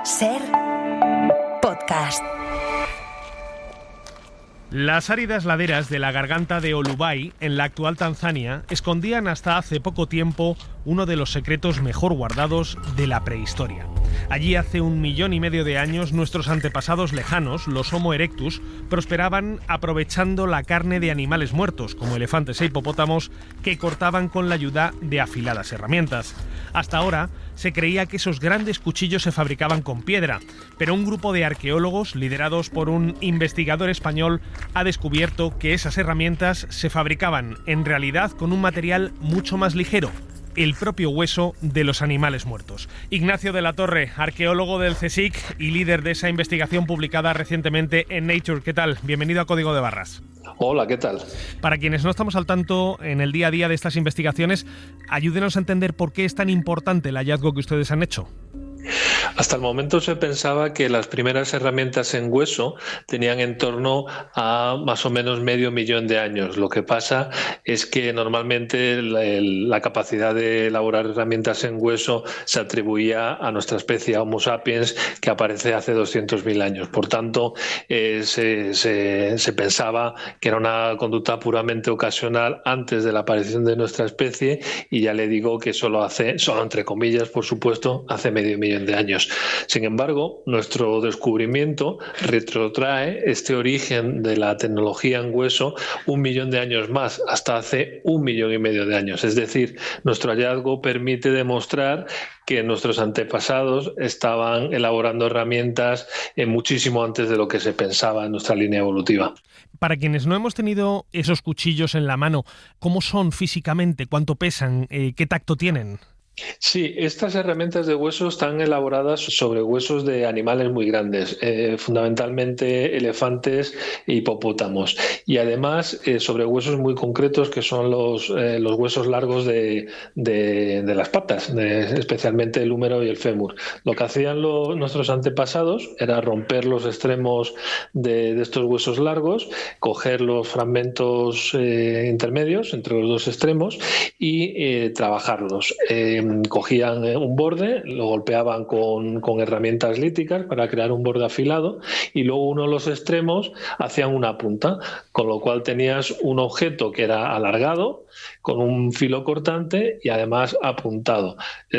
SER Podcast. Las áridas laderas de la garganta de Olubai, en la actual Tanzania, escondían hasta hace poco tiempo uno de los secretos mejor guardados de la prehistoria. Allí hace 1,5 millones de años nuestros antepasados lejanos, los Homo erectus, prosperaban aprovechando la carne de animales muertos, como elefantes e hipopótamos, que cortaban con la ayuda de afiladas herramientas. Hasta ahora se creía que esos grandes cuchillos se fabricaban con piedra, pero un grupo de arqueólogos, liderados por un investigador español, ha descubierto que esas herramientas se fabricaban en realidad con un material mucho más ligero: el propio hueso de los animales muertos. Ignacio de la Torre, arqueólogo del CSIC y líder de esa investigación publicada recientemente en Nature. ¿Qué tal? Bienvenido a Código de Barras. Hola, ¿qué tal? Para quienes no estamos al tanto en el día a día de estas investigaciones, ayúdenos a entender por qué es tan importante el hallazgo que ustedes han hecho. Hasta el momento se pensaba que las primeras herramientas en hueso tenían en torno a más o menos 500,000 de años. Lo que pasa es que normalmente la capacidad de elaborar herramientas en hueso se atribuía a nuestra especie, a Homo sapiens, que aparece hace 200.000 años. Por tanto, se pensaba que era una conducta puramente ocasional antes de la aparición de nuestra especie, y ya le digo que solo entre comillas, por supuesto, hace 500,000 de años. Sin embargo, nuestro descubrimiento retrotrae este origen de la tecnología en hueso 1,000,000 de años más, hasta hace 1,5 millones de años. Es decir, nuestro hallazgo permite demostrar que nuestros antepasados estaban elaborando herramientas muchísimo antes de lo que se pensaba en nuestra línea evolutiva. Para quienes no hemos tenido esos cuchillos en la mano, ¿cómo son físicamente? ¿Cuánto pesan? ¿Qué tacto tienen? Sí, estas herramientas de hueso están elaboradas sobre huesos de animales muy grandes, fundamentalmente elefantes e hipopótamos, y además sobre huesos muy concretos que son los huesos largos de las patas, especialmente el húmero y el fémur. Lo que hacían nuestros antepasados era romper los extremos de estos huesos largos, coger los fragmentos intermedios entre los dos extremos y trabajarlos. Cogían un borde, lo golpeaban con herramientas líticas para crear un borde afilado, y luego uno de los extremos hacían una punta, con lo cual tenías un objeto que era alargado, con un filo cortante y además apuntado.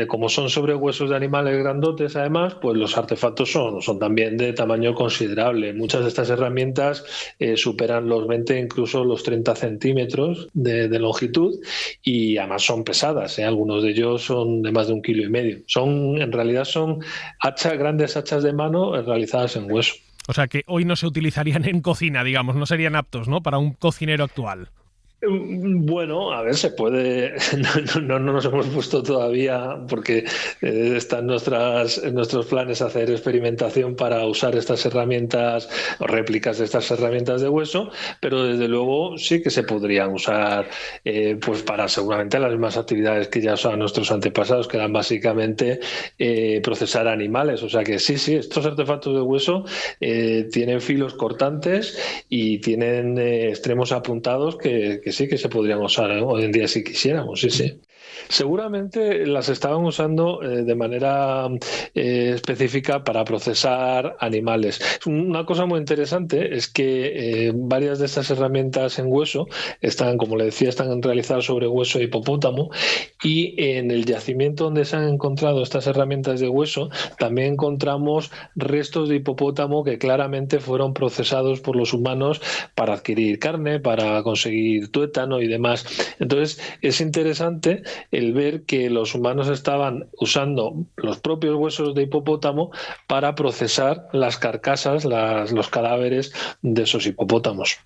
Como son sobre huesos de animales grandotes, además, pues los artefactos son también de tamaño considerable. Muchas de estas herramientas superan los 20, incluso los 30 centímetros de longitud, y además son pesadas, algunos de ellos son de más de 1,5 kilos. En realidad son grandes hachas de mano realizadas en hueso. O sea que hoy no se utilizarían en cocina, digamos, no serían aptos, ¿no?, para un cocinero actual. Bueno, a ver, se puede. No nos hemos puesto todavía, porque está en nuestros planes hacer experimentación para usar estas herramientas o réplicas de estas herramientas de hueso, pero desde luego sí que se podrían usar pues para seguramente las mismas actividades que ya usaban nuestros antepasados, que eran básicamente procesar animales. O sea que sí, estos artefactos de hueso tienen filos cortantes y tienen extremos apuntados que sí que se podrían usar hoy en día si quisiéramos, sí. Seguramente las estaban usando de manera específica para procesar animales. Una cosa muy interesante es que varias de estas herramientas en hueso como le decía, están realizadas sobre hueso de hipopótamo, y en el yacimiento donde se han encontrado estas herramientas de hueso también encontramos restos de hipopótamo que claramente fueron procesados por los humanos para adquirir carne, para conseguir tuétano y demás. Entonces es interesante el ver que los humanos estaban usando los propios huesos de hipopótamo para procesar las carcasas, los cadáveres de esos hipopótamos.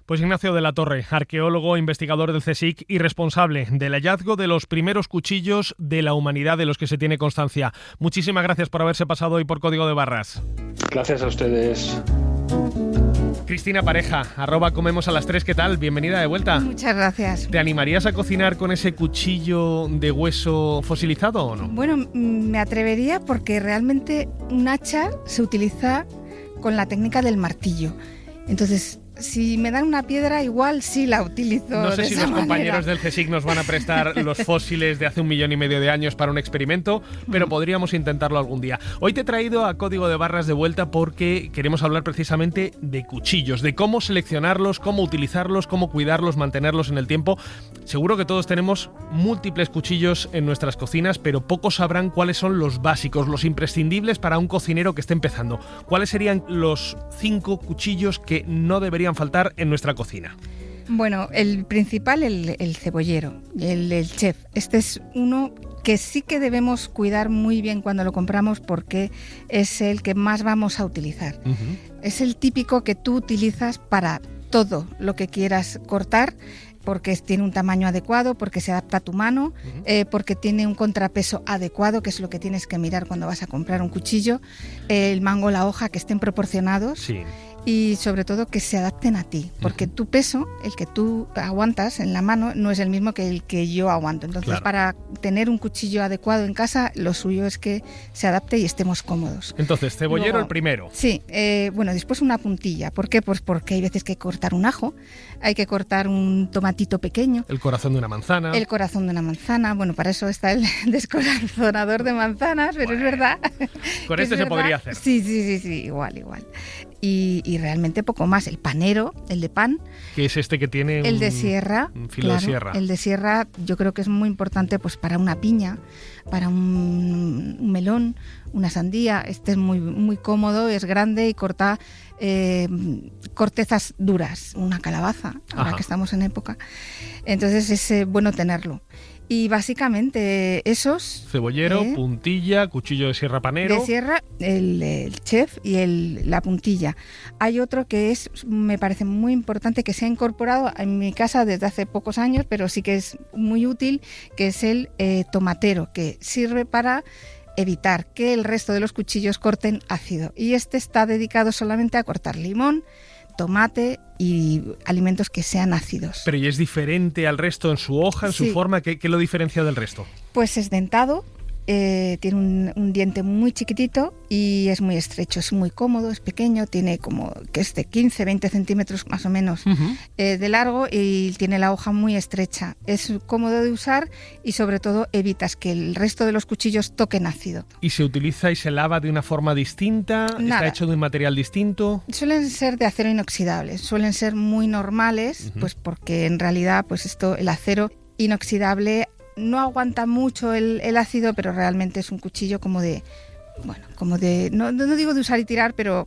Pues Ignacio de la Torre, arqueólogo, investigador del CSIC y responsable del hallazgo de los primeros cuchillos de la humanidad de los que se tiene constancia. Muchísimas gracias por haberse pasado hoy por Código de Barras. Gracias a ustedes. Cristina Pareja, @comemosalas3, ¿qué tal? Bienvenida de vuelta. Muchas gracias. ¿Te animarías a cocinar con ese cuchillo de hueso fosilizado o no? Bueno, me atrevería porque realmente un hacha se utiliza con la técnica del martillo. Entonces, si me dan una piedra, igual sí la utilizo. No sé de si esa los compañeros manera. del CSIC nos van a prestar los fósiles de hace 1,5 millones de años para un experimento, pero podríamos intentarlo algún día. Hoy te he traído a Código de Barras de vuelta porque queremos hablar precisamente de cuchillos, de cómo seleccionarlos, cómo utilizarlos, cómo cuidarlos, mantenerlos en el tiempo. Seguro que todos tenemos múltiples cuchillos en nuestras cocinas, pero pocos sabrán cuáles son los básicos, los imprescindibles para un cocinero que esté empezando. ¿Cuáles serían los 5 cuchillos que no deberían faltar en nuestra cocina? Bueno, el principal, el cebollero, el chef. Este es uno que sí que debemos cuidar muy bien cuando lo compramos porque es el que más vamos a utilizar. Es el típico que tú utilizas para todo lo que quieras cortar, porque tiene un tamaño adecuado, porque se adapta a tu mano, porque tiene un contrapeso adecuado, que es lo que tienes que mirar cuando vas a comprar un cuchillo, el mango, la hoja, que estén proporcionados. Sí. Y sobre todo que se adapten a ti, porque tu peso, el que tú aguantas en la mano, no es el mismo que el que yo aguanto. Entonces, claro, para tener un cuchillo adecuado en casa, lo suyo es que se adapte y estemos cómodos. Entonces, cebollero Luego, el primero. Sí, bueno, después una puntilla. ¿Por qué? Pues porque hay veces que hay que cortar un ajo, hay que cortar un tomatito pequeño. El corazón de una manzana. El corazón de una manzana. Bueno, para eso está el descorazonador de manzanas, pero Bueno, es verdad. con que este es se verdad. podría hacer. Sí, igual. Y realmente poco más. El panero, el de pan, Que es este que tiene el de sierra, un filo de sierra. El de sierra yo creo que es muy importante pues para una piña, para un melón, una sandía. Este es muy cómodo, es grande y corta cortezas duras, una calabaza, ahora Ajá, que estamos en época. Entonces es bueno tenerlo. Y básicamente esos... Cebollero, puntilla, cuchillo de sierra panero. De sierra, el chef y la puntilla. Hay otro que me parece muy importante, que se ha incorporado en mi casa desde hace pocos años, pero sí que es muy útil, que es el tomatero, que sirve para evitar que el resto de los cuchillos corten ácido. Y este está dedicado solamente a cortar limón, tomate y alimentos que sean ácidos. Pero ¿y es diferente al resto en su hoja, en su forma? ¿Qué lo diferencia del resto? Pues es dentado, tiene un diente muy chiquitito y es muy estrecho, es muy cómodo, es pequeño, tiene como que es de 15-20 centímetros más o menos de largo y tiene la hoja muy estrecha. Es cómodo de usar y sobre todo evitas que el resto de los cuchillos toquen ácido. ¿Y se utiliza y se lava de una forma distinta? Nada. ¿Está hecho de un material distinto? Suelen ser de acero inoxidable, suelen ser muy normales, pues porque en realidad pues el acero inoxidable no aguanta mucho el ácido, pero realmente es un cuchillo no digo de usar y tirar, pero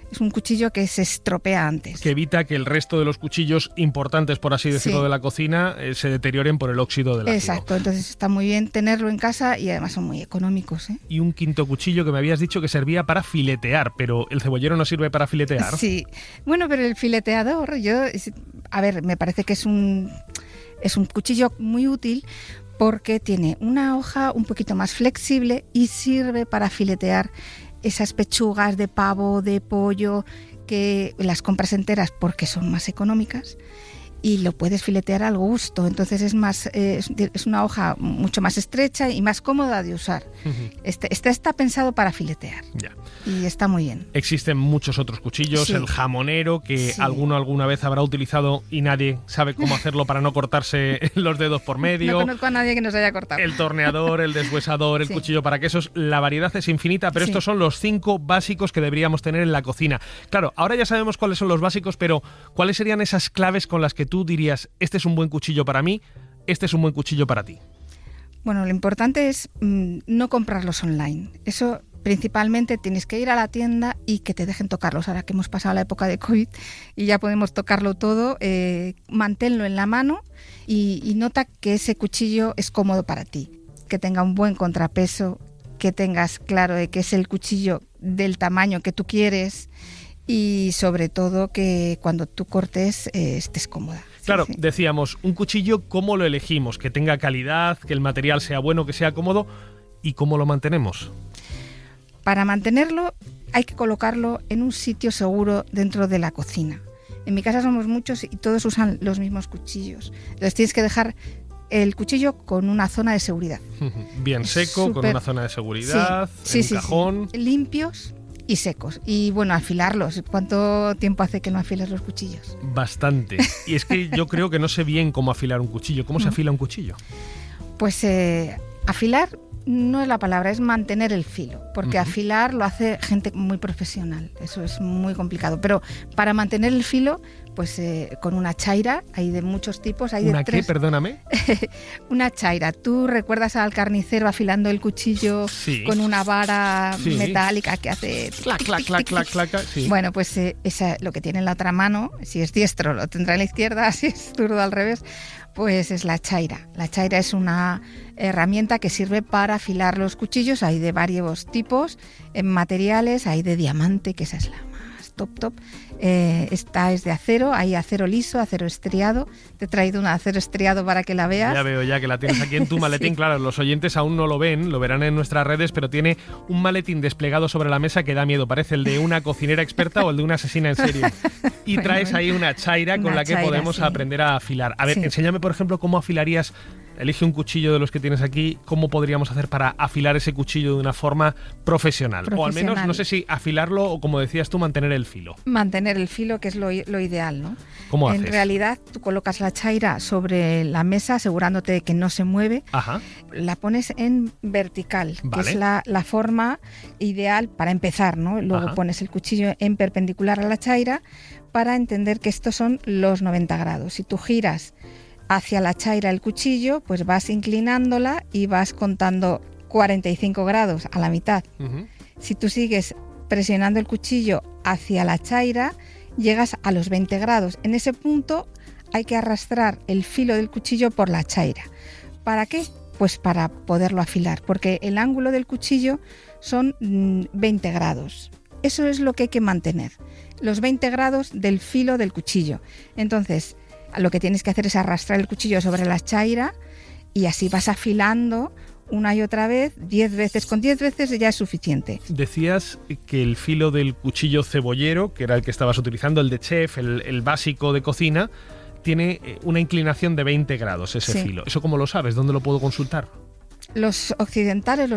es un cuchillo que se estropea antes. Que evita que el resto de los cuchillos importantes, por así decirlo, Sí, de la cocina se deterioren por el óxido del ácido. exacto, entonces está muy bien tenerlo en casa y además son muy económicos, ¿eh? Y un quinto cuchillo que me habías dicho que servía para filetear, pero ¿el cebollero no sirve para filetear? Sí, bueno, pero el fileteador, me parece que es un cuchillo muy útil porque tiene una hoja un poquito más flexible y sirve para filetear esas pechugas de pavo, de pollo, que las compras enteras porque son más económicas y lo puedes filetear al gusto. Entonces es una hoja mucho más estrecha y más cómoda de usar. Está pensado para filetear. Ya. Y está muy bien. Existen muchos otros cuchillos, Sí. el jamonero, que Sí. alguno alguna vez habrá utilizado y nadie sabe cómo hacerlo para no cortarse los dedos por medio. No conozco a nadie que nos haya cortado. El torneador, el deshuesador, el Sí. cuchillo para quesos, la variedad es infinita, pero Sí. estos son los 5 básicos que deberíamos tener en la cocina. Claro, ahora ya sabemos cuáles son los básicos, pero ¿cuáles serían esas claves con las que tú dirías, este es un buen cuchillo para mí, este es un buen cuchillo para ti? Bueno, lo importante es no comprarlos online. Eso principalmente tienes que ir a la tienda y que te dejen tocarlos. Ahora que hemos pasado la época de COVID y ya podemos tocarlo todo, manténlo en la mano y nota que ese cuchillo es cómodo para ti, que tenga un buen contrapeso, que tengas claro de que es el cuchillo del tamaño que tú quieres y sobre todo que cuando tú cortes estés cómoda. Claro, Sí. decíamos, un cuchillo, ¿cómo lo elegimos? Que tenga calidad, que el material sea bueno, que sea cómodo, ¿y cómo lo mantenemos? Para mantenerlo hay que colocarlo en un sitio seguro dentro de la cocina. En mi casa somos muchos y todos usan los mismos cuchillos. Entonces tienes que dejar el cuchillo con una zona de seguridad. Bien seco, con Súper- una zona de seguridad, Sí, en un cajón. limpios, y secos. Y bueno, afilarlos. ¿Cuánto tiempo hace que no afilas los cuchillos? Bastante. Y es que yo creo que no sé bien cómo afilar un cuchillo. ¿Cómo se afila un cuchillo? Pues afilar no es la palabra, es mantener el filo, porque afilar lo hace gente muy profesional, eso es muy complicado, pero para mantener el filo, pues con una chaira, hay de muchos tipos. Hay ¿Una de tres... qué, perdóname? Una chaira. ¿Tú recuerdas al carnicero afilando el cuchillo con una vara metálica que hace... Clac, clac, clac, clac, clac, sí. Bueno, pues esa, lo que tiene en la otra mano, si es diestro lo tendrá en la izquierda, si es zurdo al revés, pues es la chaira. La chaira es una herramienta que sirve para afilar los cuchillos. Hay de varios tipos, en materiales, hay de diamante, que esa es la más top. Esta es de acero, hay acero liso, acero estriado. Te he traído un acero estriado para que la veas. Ya veo ya que la tienes aquí en tu maletín. Claro, los oyentes aún no lo ven, lo verán en nuestras redes, pero tiene un maletín desplegado sobre la mesa que da miedo. Parece el de una cocinera experta o el de una asesina en serie. Y traes ahí una chaira con la que podemos aprender a afilar. A ver, enséñame, por ejemplo, cómo afilarías... Elige un cuchillo de los que tienes aquí. ¿Cómo podríamos hacer para afilar ese cuchillo de una forma profesional? O al menos, no sé si afilarlo o, como decías tú, mantener el filo. Mantener el filo, que es lo ideal, ¿no? ¿Cómo haces? En realidad, tú colocas la chaira sobre la mesa, asegurándote de que no se mueve. Ajá. La pones en vertical, vale, que es la forma ideal para empezar, ¿no? Luego pones el cuchillo en perpendicular a la chaira para entender que estos son los 90 grados. Si tú giras hacia la chaira el cuchillo, pues vas inclinándola y vas contando 45 grados a la mitad. Si tú sigues presionando el cuchillo hacia la chaira, llegas a los 20 grados. En ese punto hay que arrastrar el filo del cuchillo por la chaira. ¿Para qué? Pues para poderlo afilar, porque el ángulo del cuchillo son 20 grados. Eso es lo que hay que mantener, los 20 grados del filo del cuchillo. Entonces, lo que tienes que hacer es arrastrar el cuchillo sobre la chaira y así vas afilando una y otra vez, 10 veces. Con 10 veces ya es suficiente. Decías que el filo del cuchillo cebollero, que era el que estabas utilizando, el de chef, el básico de cocina, tiene una inclinación de 20 grados ese filo. ¿Eso cómo lo sabes? ¿Dónde lo puedo consultar? Los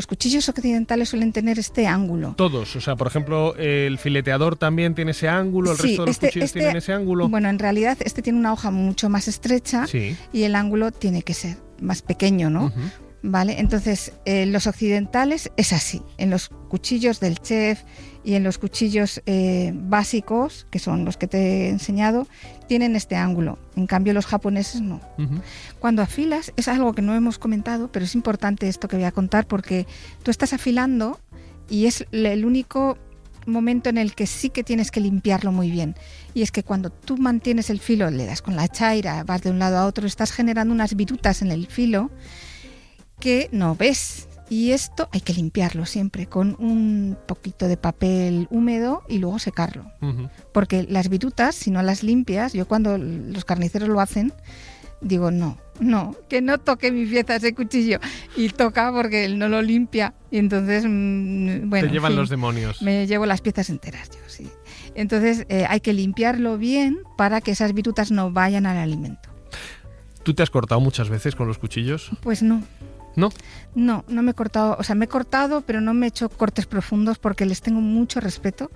cuchillos occidentales suelen tener este ángulo. Todos, o sea, por ejemplo, el fileteador también tiene ese ángulo, el resto de los cuchillos tienen ese ángulo. Bueno, en realidad este tiene una hoja mucho más estrecha y el ángulo tiene que ser más pequeño, ¿no? ¿Vale? Entonces, los occidentales es así. En los cuchillos del chef y en los cuchillos básicos, que son los que te he enseñado, tienen este ángulo. En cambio, los japoneses no. Cuando afilas, es algo que no hemos comentado, pero es importante esto que voy a contar, porque tú estás afilando y es el único momento en el que sí que tienes que limpiarlo muy bien. Y es que cuando tú mantienes el filo, le das con la chaira, vas de un lado a otro, estás generando unas virutas en el filo que no ves, y esto hay que limpiarlo siempre con un poquito de papel húmedo y luego secarlo, porque las virutas, si no las limpias, yo cuando los carniceros lo hacen digo no, que no toque mi pieza ese cuchillo, y toca porque él no lo limpia y entonces bueno, te llevan los demonios. Me llevo las piezas enteras yo, sí. Entonces hay que limpiarlo bien para que esas virutas no vayan al alimento. ¿Tú te has cortado muchas veces con los cuchillos? Pues no. ¿No? No me he cortado, o sea, me he cortado, pero no me he hecho cortes profundos porque les tengo mucho respeto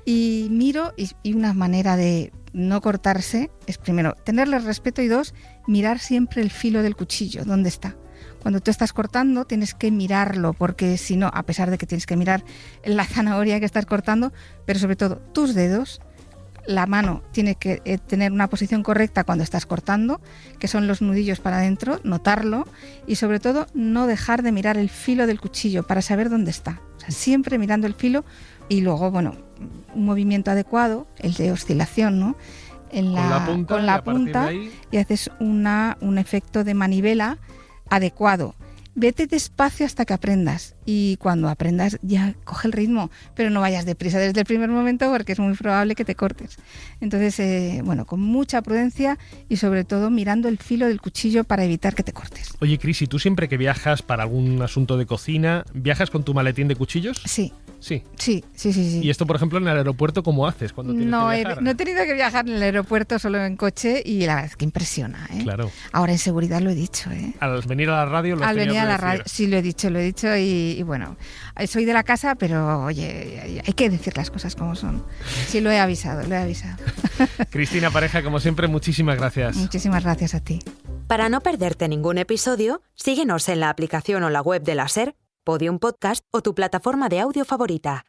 y miro, y una manera de no cortarse es, primero, tenerles respeto, y dos, mirar siempre el filo del cuchillo, dónde está. Cuando tú estás cortando tienes que mirarlo, porque si no, a pesar de que tienes que mirar la zanahoria que estás cortando, pero sobre todo tus dedos, la mano tiene que tener una posición correcta cuando estás cortando, que son los nudillos para adentro, notarlo, y sobre todo no dejar de mirar el filo del cuchillo para saber dónde está. O sea, siempre mirando el filo, y luego, bueno, un movimiento adecuado, el de oscilación, ¿no? Con la punta y haces un efecto de manivela adecuado. Vete despacio hasta que aprendas, y cuando aprendas ya coge el ritmo, pero no vayas deprisa desde el primer momento porque es muy probable que te cortes. Entonces, bueno, con mucha prudencia y sobre todo mirando el filo del cuchillo para evitar que te cortes. Oye, Cris, ¿y tú siempre que viajas para algún asunto de cocina, viajas con tu maletín de cuchillos? Sí. Sí. Sí. Y esto, por ejemplo, en el aeropuerto, ¿cómo haces cuando tienes que viajar? No he tenido que viajar en el aeropuerto, solo en coche, y la verdad es que impresiona, ¿eh? Claro. Ahora en seguridad lo he dicho, ¿eh? Al venir a la radio lo has tenido que decir. Al venir a la radio, sí, lo he dicho y bueno, soy de la casa, pero oye, hay que decir las cosas como son. Sí, lo he avisado. Cristina Pareja, como siempre, muchísimas gracias. Muchísimas gracias a ti. Para no perderte ningún episodio, síguenos en la aplicación o la web de la SER, Podium Podcast o tu plataforma de audio favorita.